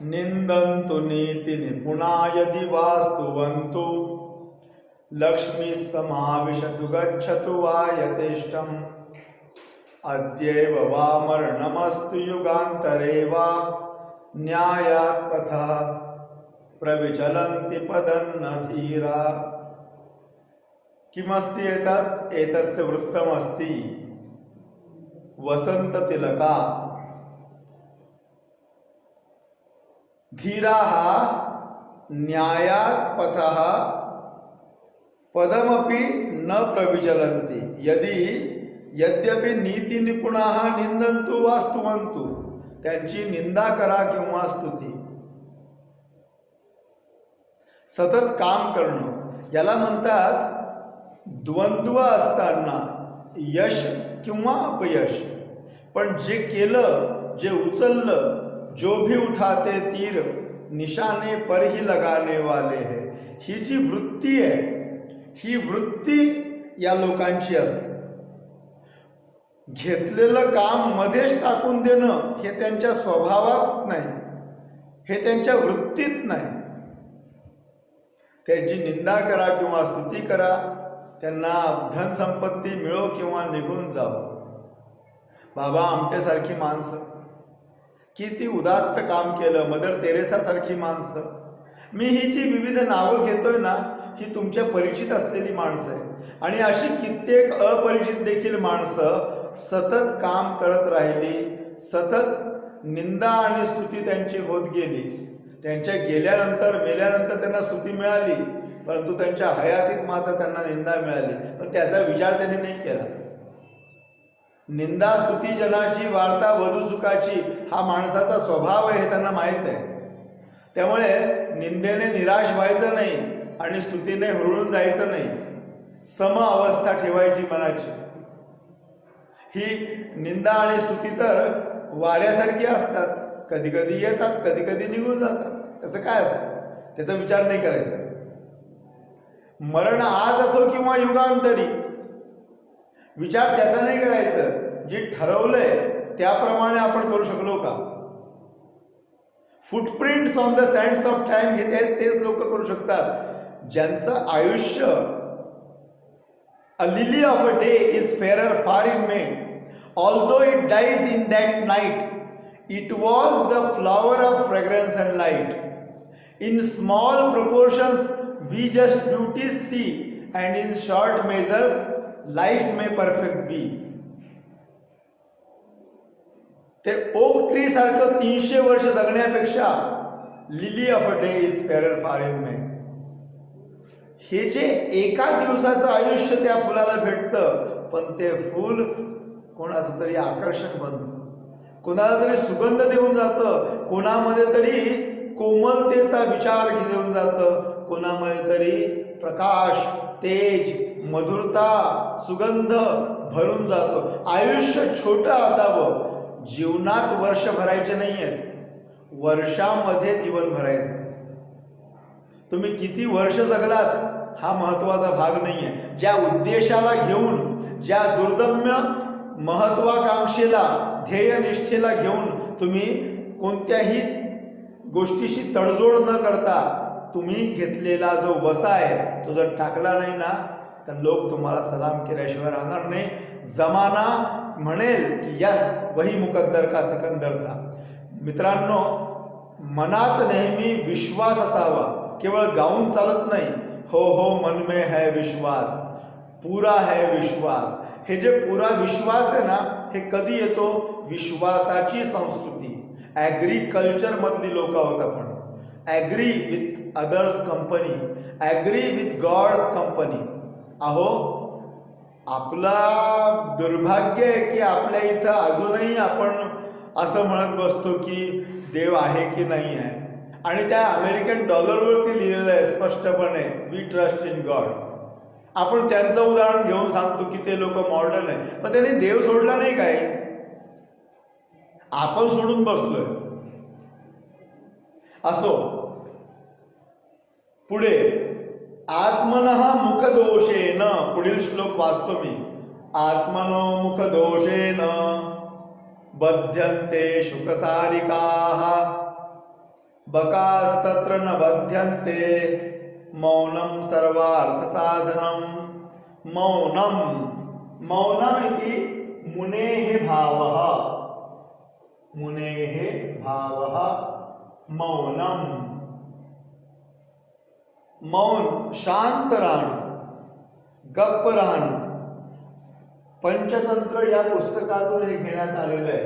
निंदन्तु नीति निपुणा यदि वास्तुवन्तु लक्ष्मी समाविशतु गच्छतु वा यथेष्टम् अद्यैव वा मरणमस्तु युगान्तरे वा न्यायात् पथः प्रविचलन्ति पदन्न धीरा। किमस्ति एतत्? एतस्य वृत्तमस्ति वसन्ततिलका धीराः न्यायात् पथः पदमपि न प्रविचलन्ति यद्यपि नीती निपुणाः निंदन्तु वा स्तुवन्तु, त्यांची निंदा करा किंवा स्तुती, सतत काम करणं याला म्हणतात द्वंद्व असताना यश किंवा अपयश, पण जे केलं, जे उचललं, जो भी उठाते तीर निशाने पर ही लगाने वाले है, ही जी वृत्ती आहे, ही वृत्ती या लोकांची असते. घेतलेलं काम मध्येच टाकून देणं हे त्यांच्या स्वभावात नाही, हे त्यांच्या वृत्तीत नाही. त्यांची निंदा करा किंवा स्तुती करा, त्यांना धनसंपत्ती मिळो किंवा निघून जावो. बाबा आमटेसारखी माणसं, किती उदात्त काम केलं, मदर तेरेसा सारखी माणसं. मी ही जी विविध नावं घेतोय ना, ही तुमच्या परिचित असलेली माणसं आहे. आणि अशी कित्येक अपरिचित देखील माणसं सतत काम करत राहिली, सतत निंदा आणि स्तुती त्यांची होत गेली. त्यांच्या मेल्यानंतर त्यांना स्तुती मिळाली, परंतु त्यांच्या हयातीत मात्र त्यांना निंदा मिळाली, पण त्याचा विचार त्यांनी नाही केला. निंदा स्तुती जनाची वार्ता वधुसुखाची हा माणसाचा स्वभाव आहे, हे त्यांना माहीत आहे. त्यामुळे निंदेने निराश व्हायचं नाही आणि स्तुतीने हुरळून जायचं नाही, सम अवस्था ठेवायची मनाची. ही निंदा आणि स्तुती तर वाऱ्यासारखी असतात, कधी कधी येतात, कधी कधी निघून जातात. त्याचं काय असतं, त्याचा विचार नाही करायचा. मरण आज असो किंवा युगांतरी, विचार त्याचा नाही करायचं. जे ठरवलंय त्याप्रमाणे आपण करू शकलो का? Footprints on the sands of time हे तेच लोक करू शकतात ज्यांचं आयुष्य a lily of a day is fairer far in May, although it dies in that night, it was the flower of fragrance and light. In small proportions we just beauties see, and in short measures life may perfect be. ते oak tree सारखं 300 वर्ष जगण्यापेक्षा lily of a day is fairer far in मे. हे जे एका दिवसाचं आयुष्य त्या फुलाला भेटतं, पण ते फूल कोणाचं तरी आकर्षण बनतं, कोणाला तरी सुगंध देऊन जातं, कोणामध्ये तरी कोमलतेचा विचार घेऊन जातं, कोणामध्ये तरी प्रकाश, तेज, मधुरता, सुगंध भरून जातो. आयुष्य छोटं असावं. जीवनात वर्ष भरायचे नाहीयेत, वर्षामध्ये जीवन भरायचं. तुम्ही किती वर्ष जगलात हा महत्वाचा भाग नाहीये. ज्या उद्देशाला घेऊन, ज्या दुर्दम्य महत्वाकांक्षेला, ध्येयनिष्ठेला घेऊन तुम्ही कोणत्याही गोष्टीशी तडजोड न करता तुम्ही घेतलेला जो वसा आहे तो जर टाकला नाही ना, तर लोक तुम्हाला सलाम केल्याशिवाय राहणार नाही. जमाना म्हणेल की यस वही मुकद्दर का सिकंदर था. मित्रांनो, मनात नेहमी विश्वास असावा, केवळ गाऊन चालत नाही. हो हो मन में है विश्वास, पूरा है विश्वास. हे जे पुरा विश्वास आहे ना, हे कधी येतो? विश्वासाची संस्कृती. ॲग्रिकल्चर मधली लोक आहोत आपण. Agree with others company, agree with God's company. अहो, आपला दुर्भाग्य आहे की आपल्या इथं अजूनही आपण असं म्हणत बसतो की देव आहे की नाही आहे. आणि त्या अमेरिकन डॉलरवरती लिहिलेलं आहे स्पष्टपणे, वी ट्रस्ट इन गॉड. आपण त्यांचं उदाहरण घेऊन सांगतो की ते लोक मॉडर्न आहे, पण त्यांनी देव सोडला नाही काय, आपण सोडून बसलोय. असो, पुढे आत्मनः मुखदोषेन, पुढील श्लोक वाचतो मी. आत्मनो मुखदोषेन बध्यन्ते शुकसारिकाः बकास्तत्र न बध्यन्ते मौनं सर्वार्थसाधनं मौनं मौनम् इति मुनेः भावः मौनं मौन शांत राहणं गप्प राहणं पंचतंत्र या पुस्तकातून हे घेण्यात आलेलं आहे.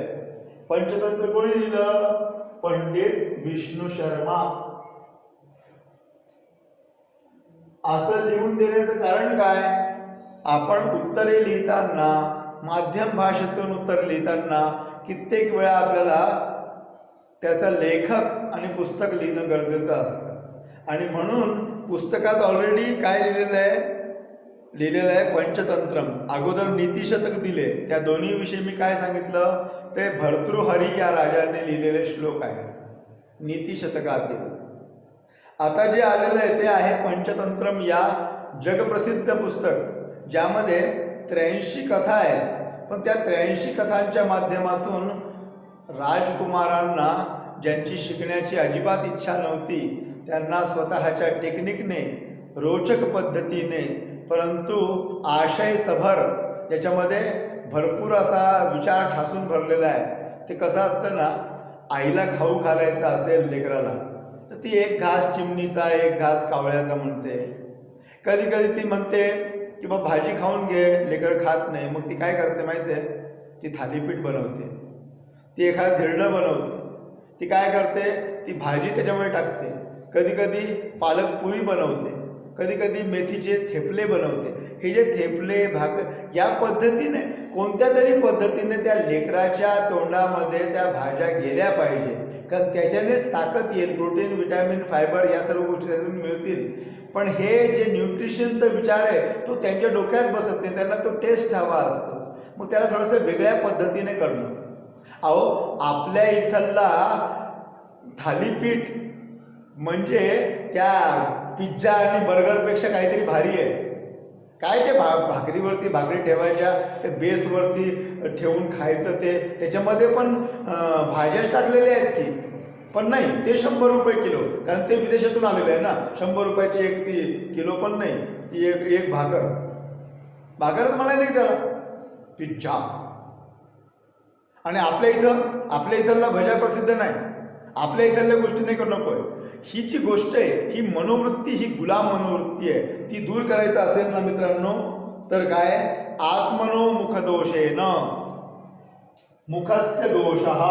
पंचतंत्र कोणी लिहिलं? पंडित विष्णू शर्मा. असं लिहून देण्याचं कारण काय? आपण उत्तरे लिहिताना माध्यम भाषेतून उत्तर लिहिताना कित्येक वेळा आपल्याला त्याचा लेखक आणि पुस्तक लिहिणं गरजेचं असतं आणि म्हणून पुस्तकात ऑलरेडी काय लिहिलेलं आहे पंचतंत्रम. अगोदर नीतिशतक दिले, त्या दोन्ही विषयी मी काय सांगितलं ते भर्तृहरी या राजाने लिहिलेले श्लोक आहेत नीतिशतकातील. आता जे आलेलं आहे ते आहे पंचतंत्रम या जगप्रसिद्ध पुस्तक, ज्यामध्ये 83 कथा आहेत. पण त्या 83 कथांच्या माध्यमातून राजकुमारांना ज्यांची शिकण्याची अजिबात इच्छा नव्हती त्यांना स्वतःच्या टेक्निकने रोचक पद्धतीने परंतु आशयसभर ज्याच्यामध्ये भरपूर असा विचार ठासून भरलेला आहे. ते कसं असतं ना, आईला खाऊ घालायचा असेल लेकराला तर ती एक घास चिमणीचा एक घास कावळ्याचा म्हणते. कधी कधी ती म्हणते की बा भाजी खाऊन घे, लेकर खात नाही. मग ती काय करते माहिती आहे? ती थालीपीठ बनवते, ती एखादं धिरडं बनवते. ती काय करते? ती भाजी त्याच्यामध्ये टाकते. कधी कधी पालक पोळी बनवते, कधी कधी मेथीचे थेपले बनवते. हे जे थेपले भाकर या पद्धतीने कोणत्या तरी पद्धतीने त्या लेकराच्या तोंडामध्ये त्या भाज्या गेल्या पाहिजे, कारण त्याच्यानेच ताकद येईल. प्रोटीन, विटॅमिन, फायबर या सर्व गोष्टी त्यातून मिळतील. पण हे जे न्यूट्रिशनचा विचार आहे तो त्यांच्या डोक्यात बसत नाही. त्यांना तो टेस्ट हवा असतो. मग त्याला थोडंसं वेगळ्या पद्धतीने करणं. अहो, आपल्या इथला थालीपीठ म्हणजे त्या पिझ्झा आणि बर्गरपेक्षा काहीतरी भारी आहे. काय ते भाकरीवरती भाकरी ठेवायच्या, ते बेसवरती ठेवून खायचं, ते त्याच्यामध्ये पण भाज्याच टाकलेल्या आहेत की. पण नाही, ते 100 रुपये किलो, कारण ते विदेशातून आलेलं आहे ना. 100 रुपयाची एक ती किलो पण नाही, ती एक भाकरच म्हणायचं की त्याला पिझ्झा. आणि आपल्या इथला भज्या प्रसिद्ध नाही. आपल्या इथल्या गोष्टी नाही करू नकोय. ही जी गोष्ट आहे ही मनोवृत्ती, ही गुलाम मनोवृत्ती आहे. ती दूर करायचं असेल ना मित्रांनो तर काय? आत्मनो मुखदोषेन मुखस्य दोषः.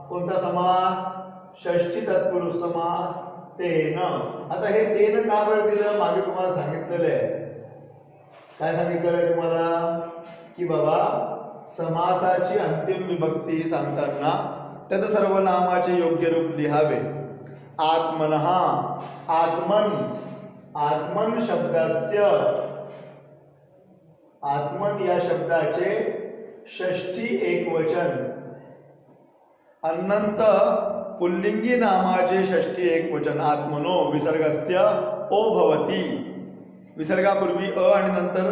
कोणता समास? षष्ठी तत्पुरुष समास. तेन. आता हे तेन का बरं दिलं? मागे तुम्हाला सांगितलेलं आहे. काय सांगितलेलं आहे तुम्हाला? की बाबा समासाची अंतिम विभक्ती सांगताना त्याचं सर्वनामाचे योग्य रूप लिहावे. आत्मनः, आत्मन शब्दास्य, आत्मन या शब्दाचे षष्ठी एकवचन, अनंत पुल्लिंगी नामाचे षष्ठी एकवचन. आत्मनो विसर्गस्य ओ भवति. विसर्गापूर्वी अ आणि नंतर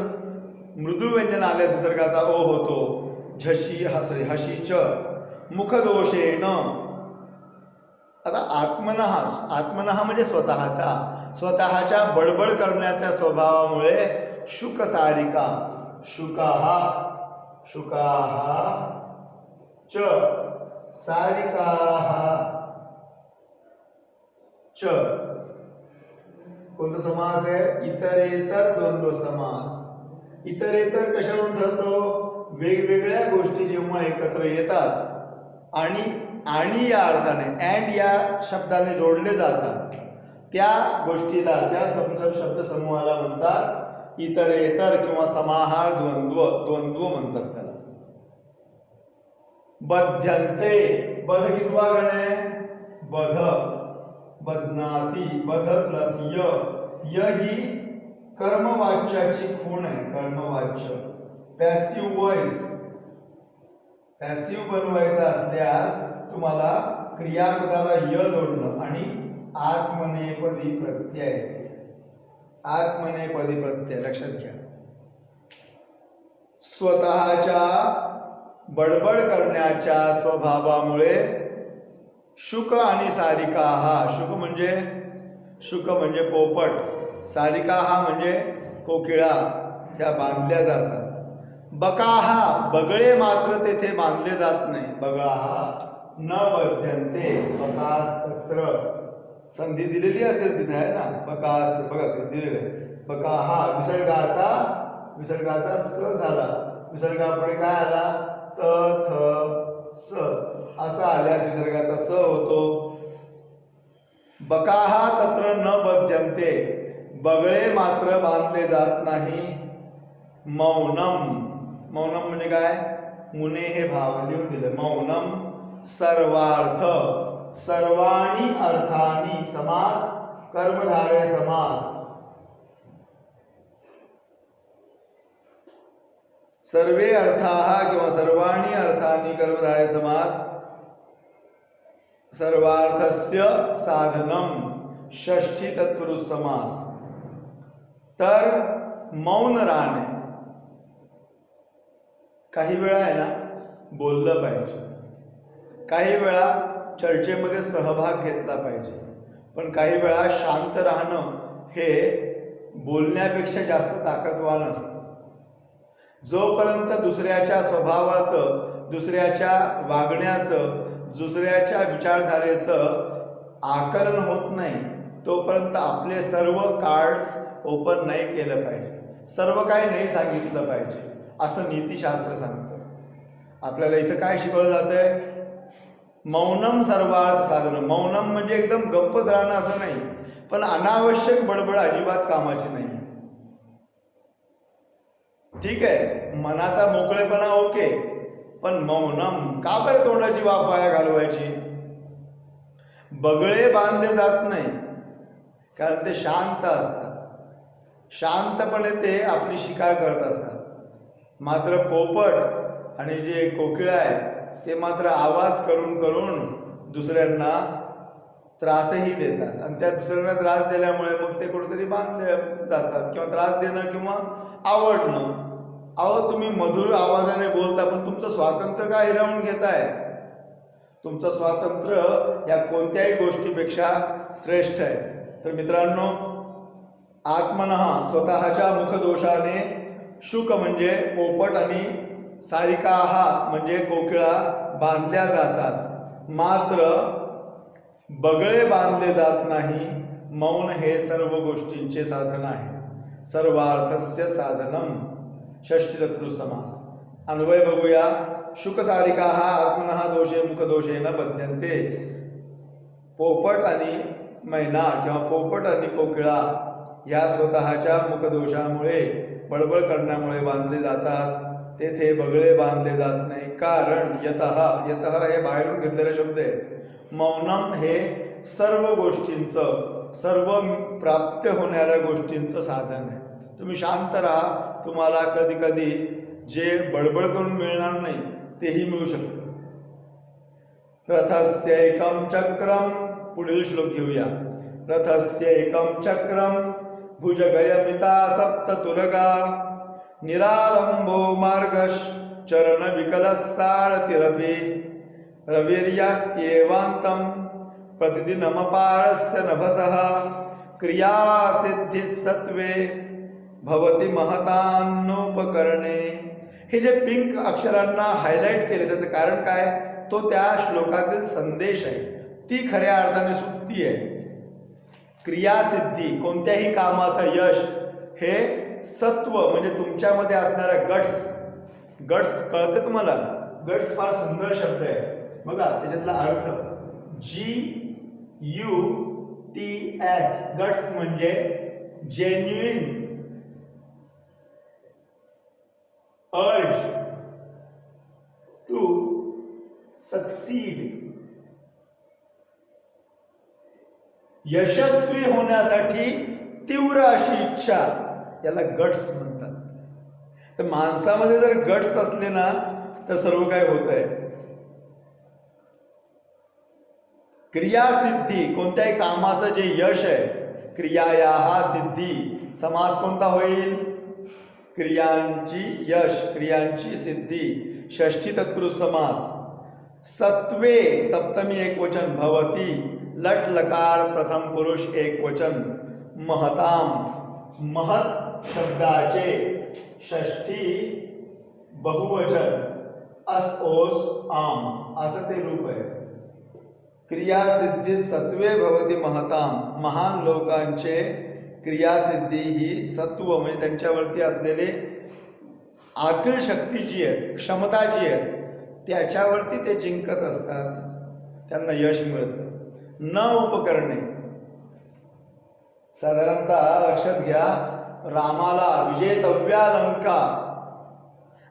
मृदू व्यंजन आल्यास विसर्गाचा ओ होतो. हशीच मुखदोषेण. आता आत्मनः म्हणजे स्वतःच्या बडबड करण्याच्या स्वभावामुळे शुकसारिका, शुकाः च सारिकाः च. कोणता समास आहे? इतरेतर द्वंद्व समास. इतरेतर कशावरून ठरतो? वेगवेगळ्या गोष्टी जेव्हा एकत्र येतात आणि या अर्थाने अँड या शब्दाने जोडले जातात त्या गोष्टीला, त्या शब्द समूहाला म्हणतात इतरेतर किंवा समाहार द्वंद्व म्हणतात त्याला. बध्यन्ते. बध कितवा गण आहे? बध. बध्नाती. बध प्लस य ही कर्मवाच्याची खूण आहे. कर्मवाच्य. Passive voice. पॅसिव्ह बनवायचा असल्यास तुम्हाला क्रियापदाला य जोडणं आणि आत्मनेपदी प्रत्यय. आत्मनेपदी प्रत्यय लक्षात घ्या. स्वतःच्या बडबड करण्याच्या स्वभावामुळे शुक आणि सारिका हा शुक म्हणजे पोपट, सारिका हा म्हणजे कोकिळा ह्या बांधल्या जातात. बकाहा बगळे मात्र तेथे बांधले जात नाही. बगळाहा न बध्यन्ते बकास तत्र संधी दिलेली असेल तिथे आहे ना, बकास बघा दिलेलं आहे. बकाहा विसर्गाचा स झाला, विसर्गापुढे काय आला त थ स असा आल्यास विसर्गाचा स होतो. बकाहा तत्र न बध्यन्ते बगळे मात्र बांधले जात नाही. मौनम म्हणजे काय, मुने हे भाव लिहून दिले. मौनम सर्वार्थ सर्वाणी अर्थानी समास कर्मधारय समास. सर्वे अर्थाः किंवा सर्वाणी अर्थानी कर्मधारय समास. सर्वार्थस्य साधनम षष्ठी तत्पुरुष समास. तर मौन राहणे, काही वेळा आहे ना बोललं पाहिजे, काही वेळा चर्चेमध्ये सहभाग घेतला पाहिजे, पण काही वेळा शांत राहणं हे बोलण्यापेक्षा जास्त ताकदवान असतं. जोपर्यंत दुसऱ्याच्या स्वभावाचं, दुसऱ्याच्या वागण्याचं, दुसऱ्याच्या विचारधारेचं आकलन होत नाही तोपर्यंत आपले सर्व कार्ड्स ओपन नाही केलं पाहिजे, सर्व काही नाही सांगितलं पाहिजे असं नीतिशास्त्र सांगतं. आपल्याला इथं काय शिकवलं जातंय, मौनम सर्वार्थ साधन. मौनम म्हणजे एकदम गप्पच राहणं असं नाही, पण अनावश्यक बडबड अजिबात कामाची नाही. ठीक आहे, मनाचा मोकळेपणा ओके, पण मौनम का बरं तोंडाची वाफ वाया घालवायची. बगळे बांधले जात नाही कारण ते शांत असतात, शांतपणे ते आपली शिकार करत असतात. मात्र पोपट आणि जे कोकिळा आहे ते मात्र आवाज करून करून दुसऱ्यांना त्रासही देतात, आणि त्या दुसऱ्यांना त्रास दिल्यामुळे मग ते कुठेतरी बांधले जातात. किंवा त्रास देणं किंवा आवडणं. अहो, तुम्ही मधुर आवाजाने बोलता, पण तुमचं स्वातंत्र्य का हिरावून घेताय. तुमचं स्वातंत्र्य या कोणत्याही गोष्टीपेक्षा श्रेष्ठ आहे. तर मित्रांनो, आत्मनः स्वतःच्या मुखदोषाने शुक म्हणजे पोपट आणि सारिकाहा म्हणजे कोकिळा बांधल्या जातात, मात्र बगळे बांधले जात नाही. मौन हे सर्व गोष्टींचे साधन आहे. सर्वार्थस्य साधनम षष्ठी तत्पुरुष समास. अन्वय बघूया. शुक सारिकाहा आत्मनः दोषे मुखदोषेन बध्यन्ते. पोपट आणि मैना किंवा पोपट आणि कोकिळा या स्वतःच्या मुखदोषामुळे, बडबड करण्यामुळे बांधले जातात. तेथे बगळे बांधले जात नाही. कारण यतः हे बाहेरून घेतलेले शब्द आहे. मौनम हे सर्व गोष्टींचं, सर्व प्राप्त होणाऱ्या गोष्टींचं साधन आहे. तुम्ही शांत राहा, तुम्हाला कधी कधी जे बडबड करून मिळणार नाही तेही मिळू शकतं. रथस्यैकं चक्रम, पुढील श्लोक घेऊया. रथस्यैकं चक्रम भुजगयमिता सप्ततुरगा निरालंबो मार्गश चरण विकलसारथिरपि रविर्यात्येवान्तं प्रतिदिनमपारस्य नभसः क्रियासिद्धिः सत्वे भवति महतान्नोपकरणे. हे जे पिंक अक्षरांना हायलाइट केले त्याचं कारण काय, तो त्या श्लोकातील संदेश आहे, ती खऱ्या अर्थाने सुट्टी आहे. क्रियासिद्धी, कोणत्याही कामाचं यश हे सत्व म्हणजे तुमच्यामध्ये असणाऱ्या गट्स कळते तुम्हाला. गट्स फार सुंदर शब्द आहे बघा, त्याच्यातला अर्थ GUTS. गट्स म्हणजे जेन्युइन अर्ज टू सक्सीड. यशस्वी होण्यासाठी तीव्र अशी इच्छा, याला गट्स म्हणतात. तर माणसामध्ये जर गट्स असले ना तर सर्व काय होत आहे. क्रियासिद्धी, कोणत्याही कामाचं जे यश आहे, क्रियायाहा सिद्धी, समास कोणता होईल, क्रियांची यश, क्रियांची सिद्धी. षष्ठी तत्पुरुष समास. सत्वे सप्तमी एकवचन भवती, लट लकार प्रथम पुरुष एकवचन. महताम महत शब्दाचे षष्ठी बहुवचन अस ओस आम असं ते रूप आहे. क्रियासिद्धी सत्वे भवती महताम, महान लोकांचे क्रियासिद्धी ही सत्व म्हणजे त्यांच्यावरती असलेले आतील शक्ती जी आहे, क्षमता जी आहे, त्याच्यावरती ते जिंकत असतात, त्यांना यश मिळतं. न उपकरणे, साधारणतः लक्षात घ्या, रामाला विजेतव्या लंका,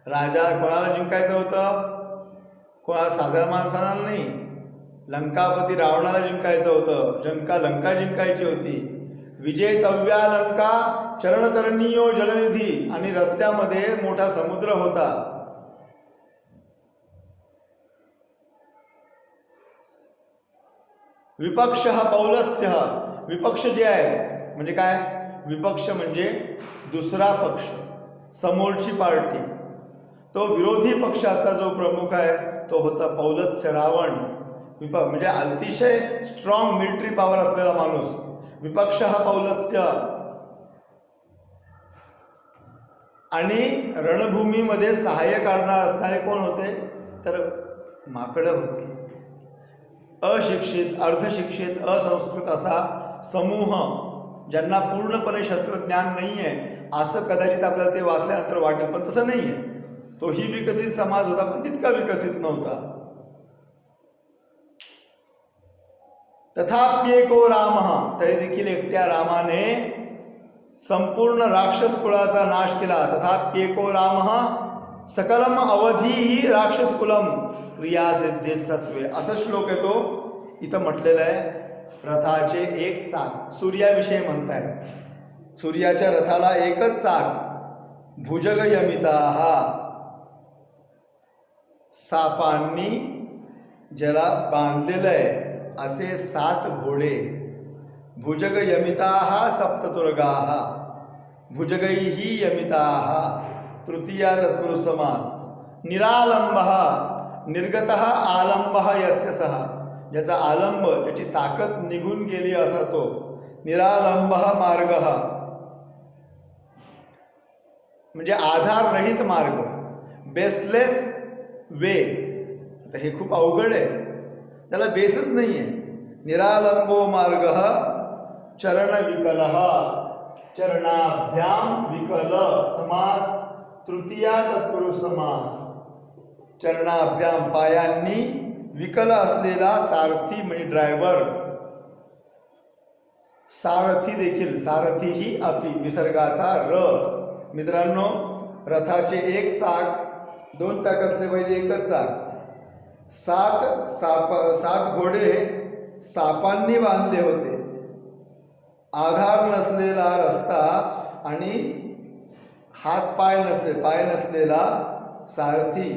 राजा कोणाला जिंकायचं होतं? कोणाला साधारण माणसाला नाही, लंकापती रावणाला जिंकायचं होतं. लंका जिंकायची होती. विजेतव्या लंका, चरणतरणीयो जलनिधी, आणि रस्त्यामध्ये मोठा समुद्र होता. विपक्ष हा पौलस्य, विपक्ष जे आहेत म्हणजे काय? विपक्ष म्हणजे दुसरा पक्ष, समोरची पार्टी. तो विरोधी पक्षाचा जो प्रमुख आहे तो होता पौलस्य, रावण. म्हणजे अतिशय स्ट्रॉंग मिलिटरी पॉवर असलेला माणूस. विपक्ष हा पौलस्य. आणि रणभूमीमध्ये सहाय्य करणार असणारे कोण होते? तर माकडं होते. अशिक्षित, अर्धशिक्षित, असंस्कृत असा समूह, ज्यांना पूर्णपणे शस्त्रज्ञान नाही आहे असं कदाचित आपल्याला ते वाचल्यानंतर वाटेल, पण तसं नाही आहे. तोही विकसित समाज होता, पण तितका विकसित नव्हता. तथाप्येको राम, तरी देखील एकट्या रामाने संपूर्ण राक्षस कुळाचा नाश केला. तथाप्येको राम सकलम अवधीही राक्षस कुलम क्रियासिद्धे सत्वे, असा श्लोक येतो. इथं म्हटलेलं आहे रथाचे एक चाक, सूर्याविषयी म्हणताय. सूर्याच्या रथाला एकच चाक. भुजगयमिताहा, सापांनी ज्याला बांधलेलं आहे असे 7 घोडे. भुजगयमिताहा सप्ततुर्गाः, भुजगैहि यमिताहा, तृतीया तत्पुरुष समास. निरालंबः, निर्गतः आलंबः यस्य सः, ज्याचा आलंब, ज्याची ताकद निघून गेली असा तो. निरालंबः मार्गः म्हणजे आधाररहित मार्ग, बेसलेस वे. आता हे खूप अवघड आहे, त्याला बेसच नाही आहे. निरालंबो मार्गः चरण विकलः, चरणाभ्याम विकल समास. तृतीया तत्पुरुष समास. चरणाभ्याम पायांनी, विकल असलेला सारथी म्हणजे ड्रायव्हर. सारथी देखील, सारथी ही अपि विसर्गाचा र. मित्रांनो, रथाचे एक चाक, 2 चाक असले पाहिजे, एकच चाक. 7 घोडे सापांनी बांधले होते. आधार नसलेला रस्ता आणि पाय नसलेला सारथी,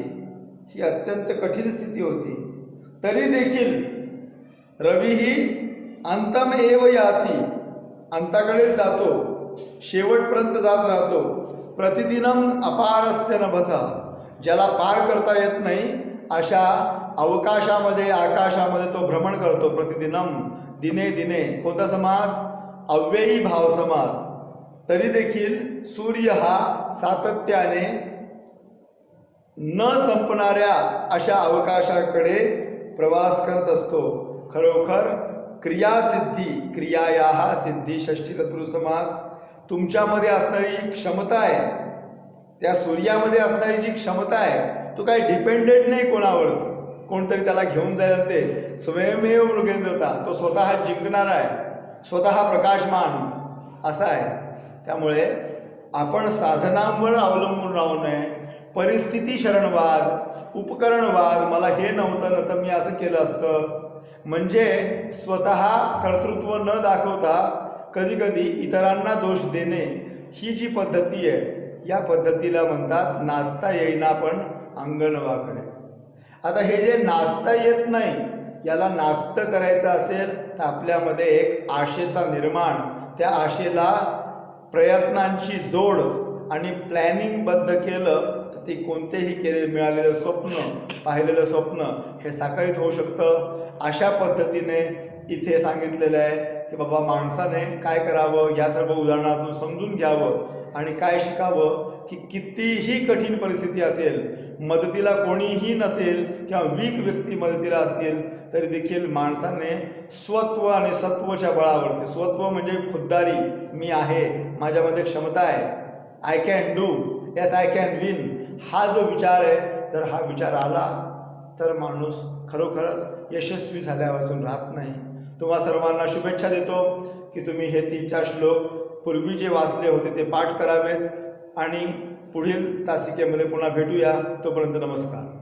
ही अत्यंत कठीण स्थिती होती. तरी देखील रवीही अंतम एव याती, अंताकडे जातो, शेवटपर्यंत जात राहतो. प्रतिदिनम अपारस्य नभसा, ज्याला पार करता येत नाही अशा अवकाशामध्ये, आकाशामध्ये तो भ्रमण करतो. प्रतिदिनम, दिने दिने. कोणता समास? अव्ययी भाव समास. तरी देखील सूर्य हा सातत्याने न संपणाऱ्या अशा अवकाशाकडे प्रवास करत असतो. खरोखर क्रियासिद्धी, क्रियायाः सिद्धी, षष्ठी तत्पुरुष समास. तुमच्यामध्ये असणारी जी क्षमता आहे, त्या सूर्यामध्ये असणारी जी क्षमता आहे, तो काही डिपेंडेंट नाही कोणावरती. कोणतरी त्याला घेऊन जायला, ते स्वयमेव मृगेंद्रता, तो स्वतः जिंकणारा आहे, स्वतः प्रकाशमान असा आहे. त्यामुळे आपण साधनांवर अवलंबून राहू नये. परिस्थिती शरणवाद, उपकरणवाद, मला हे नव्हतं ना तर मी असं केलं असतं, म्हणजे स्वतः कर्तृत्व न दाखवता कधी कधी इतरांना दोष देणे, ही जी पद्धती आहे, या पद्धतीला म्हणतात नाचता येईना पण अंगण वाकडे. आता हे जे नाचता येत नाही, याला नाचतं करायचं असेल तर आपल्यामध्ये एक आशेचा निर्माण, त्या आशेला प्रयत्नांची जोड आणि प्लॅनिंगबद्ध केलं तर ती कोणतेही मिळालेलं स्वप्न, पाहिलेलं स्वप्न हे साकारित होऊ शकतं. अशा पद्धतीने इथे सांगितलेलं आहे की बाबा माणसाने काय करावं, या सर्व उदाहरणातून समजून घ्यावं आणि काय शिकावं की कितीही कठीण परिस्थिती असेल, मदतीला कोणीही नसेल किंवा वीक व्यक्ती मदतीला असतील तरी देखील माणसाने स्वत्व आणि सत्वच्या बळावरती, स्वत्व म्हणजे खुद्दारी, मी आहे, माझ्यामध्ये क्षमता आहे, I can do, yes I can win, हा जो विचार आहे, जर हा विचार आला तर माणूस खरोखरच यशस्वी झाल्यापासून राहत नाही. तुम्हा सर्वांना शुभेच्छा देतो की तुम्ही हे 3-4 श्लोक पूर्वी जे वाचले होते ते पाठ करावेत आणि पुढील तासिकेमध्ये पुन्हा भेटूया. तोपर्यंत नमस्कार.